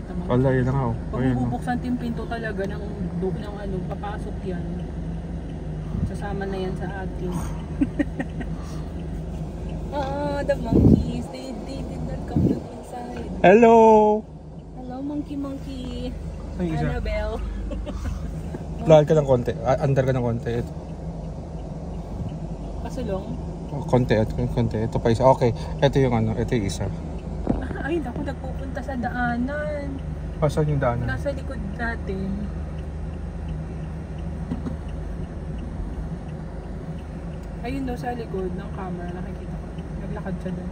the monkey. Wala, yun na nga. Pag bubuksan yung pinto talaga ng ano, papasok yan. Sasama na yan sa atin. The monkeys, they did not come inside. Hello! Hello, monkey. Ay, isa. Annabelle. Lahat ka ng konti. Under ka ng konti. Ito. Pasulong? Oh, konti. Ito pa isa. Okay. Ito yung ano. Ito yung isa. Ay, naku, nagpupunta sa daanan. Saan yung daanan? Nasa likod natin. Ayun daw sa likod ng camera, nakikita ko. Naglakad siya doon.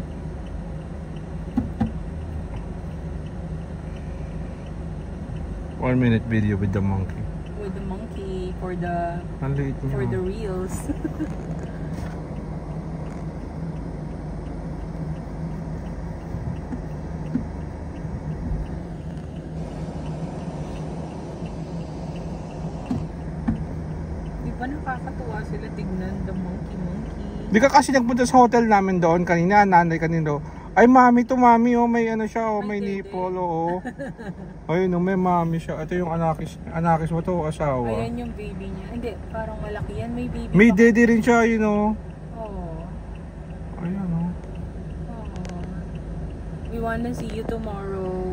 One-minute video with the monkey. With the monkey for the reels. Di ba nakakatuwa sila tignan, the monkey. Di ka kasi nagpunta sa hotel namin doon kanina, nanay kanino. Ay mami to mami oh, may ano siya oh, may nipple oh. Ayun oh, may mami siya. Ito yung anakis mo to, asawa. Ayan yung baby niya. Hindi, parang malaki yan, may baby. May daddy rin siya, you know. Oo. Ayan oh. We wanna see you tomorrow.